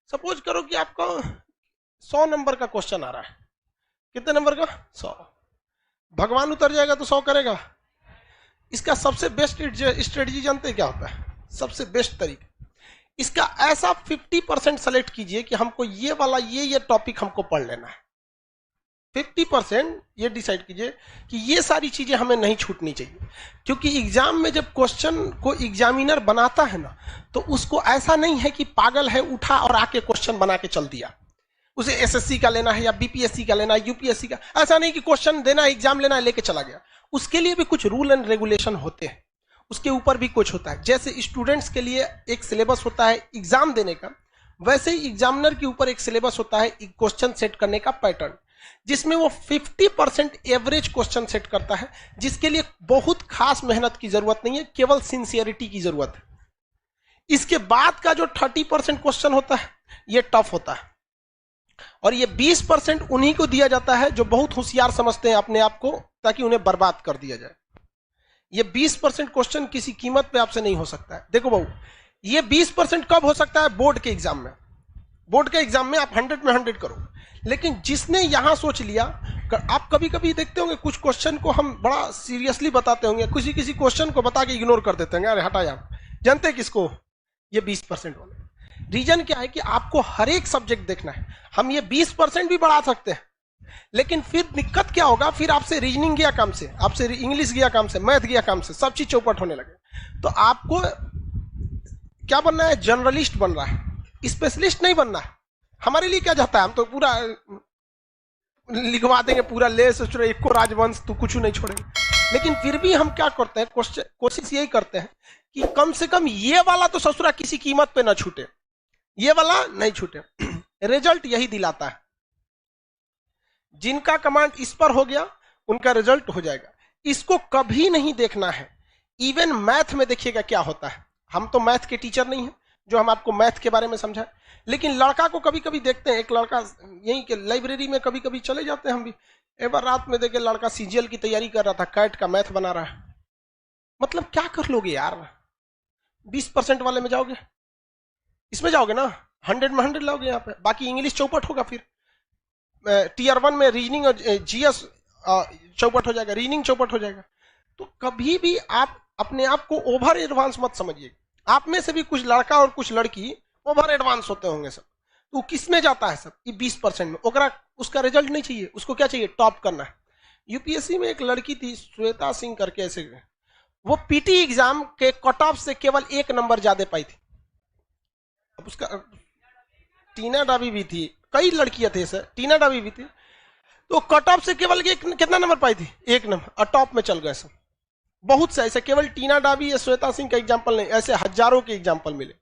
Suppose करो कि आपका 100 नंबर का क्वेश्चन आ रहा है। कितने नंबर का? 100। भगवान उतर जाएगा तो 100 करेगा? इसका सबसे बेस्ट स्ट्रेटजी जानते हैं क्या होता है? सबसे बेस्ट तरीका इसका ऐसा 50% सेलेक्ट कीजिए कि हमको ये वाला ये टॉपिक हमको पढ़ लेना है। 50% ये डिसाइड कीजिए कि ये सारी चीजें हमें नहीं छूटनी चाहिए, क्योंकि एग्जाम में जब क्वेश्चन को एग्जामिनर बनाता है ना, तो उसको ऐसा नहीं है कि पागल है उठा और आके क्वेश्चन बना के चल दिया। उसे एसएससी का लेना है या बीपीएससी का लेना है, यूपीएससी का, ऐसा नहीं कि क्वेश्चन देना है, एग्जाम लेना है, लेके चला गया। उसके लिए भी कुछ रूल एंड रेगुलेशन होते हैं, उसके ऊपर भी कुछ होता है। जैसे स्टूडेंट्स के लिए एक सिलेबस होता है एग्जाम देने का, वैसे ही एग्जामिनर के ऊपर एक सिलेबस होता है क्वेश्चन सेट करने का पैटर्न, जिसमें वो 50% एवरेज क्वेश्चन सेट करता है, जिसके लिए बहुत खास मेहनत की जरूरत नहीं है, केवल सिंसियरिटी की जरूरत है। इसके बाद का जो 30% क्वेश्चन होता है ये टफ होता है, और ये 20% उन्हीं को दिया जाता है जो बहुत होशियार समझते हैं अपने आप को, ताकि उन्हें बर्बाद कर दिया जाए। ये 20% क्वेश्चन किसी कीमत पे आपसे नहीं हो सकता है। देखो बहू, ये 20% कब हो सकता है? बोर्ड के एग्जाम में। बोर्ड के एग्जाम में आप 100 में 100 करो, लेकिन जिसने यहां सोच लिया, आप कभी कभी देखते होंगे कुछ क्वेश्चन को हम बड़ा सीरियसली बताते होंगे, किसी क्वेश्चन को बता के इग्नोर कर देते हैं, अरे हटा यार। जानते हैं किसको? ये 20% वाले। रीजन क्या है कि आपको हर एक सब्जेक्ट देखना है। हम ये 20% भी बढ़ा सकते हैं, लेकिन फिर दिक्कत क्या होगा? फिर आपसे रीजनिंग गया काम से, आपसे इंग्लिश गया काम से, मैथ गया काम से, सब चीज चौपट होने लगे। तो आपको क्या बनना है? जर्नलिस्ट बन रहा है, स्पेशलिस्ट नहीं बनना है। हमारे लिए क्या जाता है? हम तो पूरा लिखवा देंगे, पूरा ले सोच रहे एको राजवंश तो कुछ नहीं छोड़ेंगे। लेकिन फिर भी हम क्या करते हैं? कोशिश यही करते हैं कि कम से कम ये वाला तो ससुरा किसी कीमत पे ना छूटे, ये वाला नहीं छूटे। रिजल्ट यही दिलाता है। जिनका कमांड इस पर हो गया उनका रिजल्ट हो जाएगा। इसको कभी नहीं देखना है। इवन मैथ में देखिएगा क्या होता है। हम तो मैथ के टीचर नहीं हैं जो हम आपको मैथ के बारे में समझाएं, लेकिन लड़का को कभी कभी देखते हैं। एक लड़का यहीं के लाइब्रेरी में कभी कभी चले जाते हैं हम भी, एक बार रात में देखे लड़का सीजीएल की तैयारी कर रहा था, कैट का मैथ बना रहा है। मतलब क्या कर लोगे यार? 20% वाले में जाओगे, इसमें जाओगे ना, 100 में 100 लाओगे यहाँ पे, बाकी इंग्लिश चौपट होगा। फिर टीयर 1 में रीजनिंग और जीएस चौपट हो जाएगा, रीजनिंग चौपट हो जाएगा। तो कभी भी आप अपने आप को ओवर एडवांस मत समझिए। आप में से भी कुछ लड़का और कुछ लड़की ओवर एडवांस होते होंगे सब। तो किस में जाता है सब? ये 20% में। ओकरा उसका रिजल्ट नहीं चाहिए, उसको क्या चाहिए? टॉप करना है। यूपीएससी में एक लड़की थी श्वेता सिंह करके, ऐसे वो पीटी एग्जाम के कट ऑफ से केवल 1 नंबर ज्यादा पाई थी। अब उसका टीना डाबी भी थी, कई लड़कियां थे सर, टीना डाबी भी थी। तो कट ऑफ से केवल कितना नंबर पाई थी? 1 नंबर, और टॉप में चल गए सब। बहुत से ऐसे, केवल टीना डाबी या श्वेता सिंह का एग्जाम्पल नहीं, ऐसे हजारों के एग्जाम्पल मिले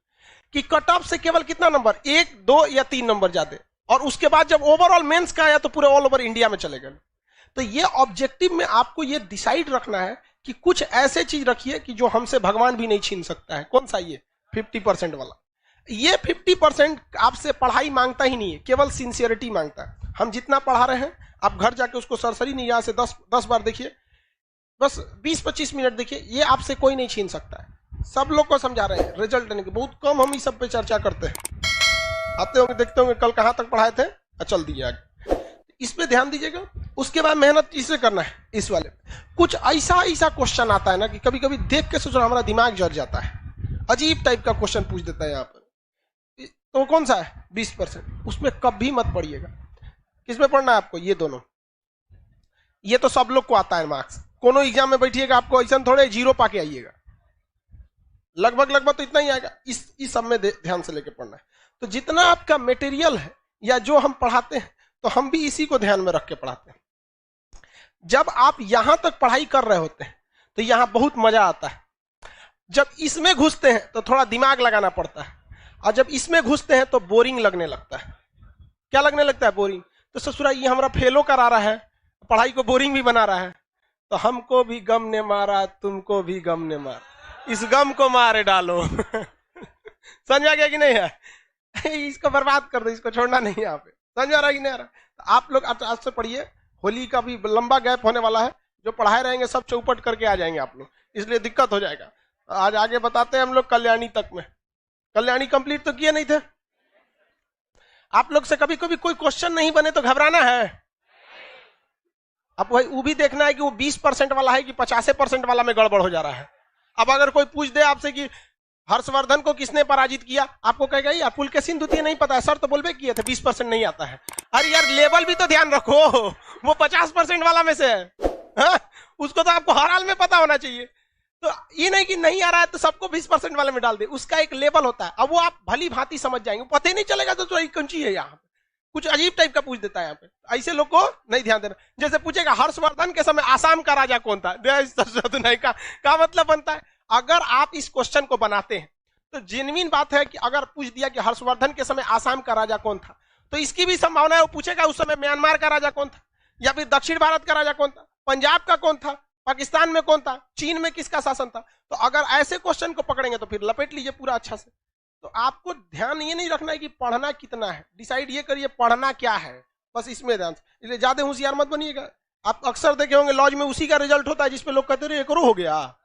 कि कट ऑफ से केवल कितना नंबर? 1, 2 या 3 नंबर ज्यादा, और उसके बाद जब ओवरऑल मेंस का आया तो पूरे ऑल ओवर इंडिया में चले गए। तो ये ऑब्जेक्टिव में आपको ये डिसाइड रखना है कि कुछ ऐसे चीज रखिए कि जो हमसे भगवान भी नहीं छीन सकता है। कौन सा? ये 50% वाला। ये 50% आपसे पढ़ाई मांगता ही नहीं है, केवल सिंसियरिटी मांगता है। हम जितना पढ़ा रहे हैं, आप घर जाके उसको सरसरी नहीं, यहां से 10 बार देखिए, बस 20-25 मिनट देखिए, ये आपसे कोई नहीं छीन सकता है। सब लोग को समझा रहे हैं, रिजल्ट देने के बहुत कम हम इस सब पे चर्चा करते हैं। आते होंगे, देखते होंगे कल कहां तक पढ़ाए थे, चल दिए आगे। इस पे ध्यान दीजिएगा। उसके बाद मेहनत इसे करना है। इस वाले कुछ ऐसा क्वेश्चन आता है ना कि कभी कभी देख के सोचना हमारा दिमाग जल जाता है। अजीब टाइप का क्वेश्चन पूछ देता है यहाँ पर। तो कौन सा है? 20%। उसमें कभी मत पढ़िएगा। किसमें पढ़ना है आपको? ये दोनों। ये तो सब लोग को आता है मार्क्स। कोनो एग्जाम में बैठिएगा, आपको ऐसा थोड़े 0 पाके आइएगा, लगभग तो इतना ही आएगा। इस सब में ध्यान से लेके पढ़ना है। तो जितना आपका मटेरियल है या जो हम पढ़ाते हैं, तो हम भी इसी को ध्यान में रख के पढ़ाते हैं। जब आप यहां तक पढ़ाई कर रहे होते हैं तो यहां बहुत मजा आता है। जब इसमें घुसते हैं तो थोड़ा दिमाग लगाना पड़ता है, और जब इसमें घुसते हैं तो बोरिंग लगने लगता है। क्या लगने लगता है? बोरिंग। तो ससुरा ये हमारा फेलो करा रहा है, पढ़ाई को बोरिंग भी बना रहा है। तो हमको भी गम ने मारा, तुमको भी गम ने मारा, इस गम को मारे डालो। समझ आ गया कि नहीं है? इसको बर्बाद कर दो, इसको छोड़ना नहीं है। यहाँ पे समझ आ रहा है कि नहीं आ रहा? तो आप लोग आज से पढ़िए। होली का भी लंबा गैप होने वाला है, जो पढ़ाए रहेंगे सब चौपट करके आ जाएंगे आप लोग, इसलिए दिक्कत हो जाएगा। आज आगे बताते हैं हम लोग कल्याणी तक में। कल्याणी कंप्लीट तो किए नहीं थे? आप लोग से कभी कभी कोई क्वेश्चन नहीं बने तो घबराना है? अब वही वो भी देखना है कि वो 20% वाला है कि 50% वाला में गड़बड़ हो जा रहा है। अब अगर कोई पूछ दे आपसे कि हर्षवर्धन को किसने पराजित किया, आपको कहेगा यार पुलकेशिन द्वितीय नहीं पता है सर, तो बोलबे किए थे 20% नहीं आता है। अरे यार लेवल भी तो ध्यान रखो, वो 50% वाला में से है, हाँ? उसको तो आपको हर हाल में पता होना चाहिए। तो ये नहीं कि नहीं आ रहा है तो सबको 20% वाले में डाल दे, उसका एक लेवल होता है। अब वो आप भली भांति समझ जाएंगे, पता ही नहीं चलेगा तो कौन चीज है, यहाँ कुछ अजीब टाइप का पूछ देता है यहाँ पे। ऐसे लोग को नहीं ध्यान देना। जैसे पूछेगा हर्षवर्धन के समय आसाम का राजा कौन था, नहीं का मतलब बनता है। अगर आप इस क्वेश्चन को बनाते हैं तो जेन्युइन बात है कि अगर पूछ दिया कि हर्षवर्धन के समय आसाम का राजा कौन था, तो इसकी भी संभावना है वो पूछेगा उस समय म्यांमार का राजा कौन था, या फिर दक्षिण भारत का राजा कौन था, पंजाब का कौन था, पाकिस्तान में कौन था, चीन में किसका शासन था। तो अगर ऐसे क्वेश्चन को पकड़ेंगे तो फिर लपेट लीजिए पूरा अच्छा से। तो आपको ध्यान ये नहीं रखना है कि पढ़ना कितना है, डिसाइड ये करिए पढ़ना क्या है, बस इसमें ध्यान। इसलिए ज्यादा होशियार मत बनिएगा। आप अक्सर देखे होंगे लॉज में उसी का रिजल्ट होता है जिसपे लोग कहते रहे करो हो गया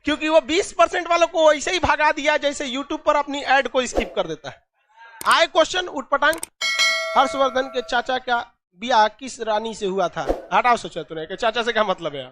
क्योंकि वो 20% वालों को ऐसे ही भगा दिया जैसे यूट्यूब पर अपनी एड को स्किप कर देता है। आए क्वेश्चन उठपटांग, हर्षवर्धन के चाचा का ब्याह किस रानी से हुआ था? हटाओ सोचो तुमने कि चाचा से क्या मतलब है।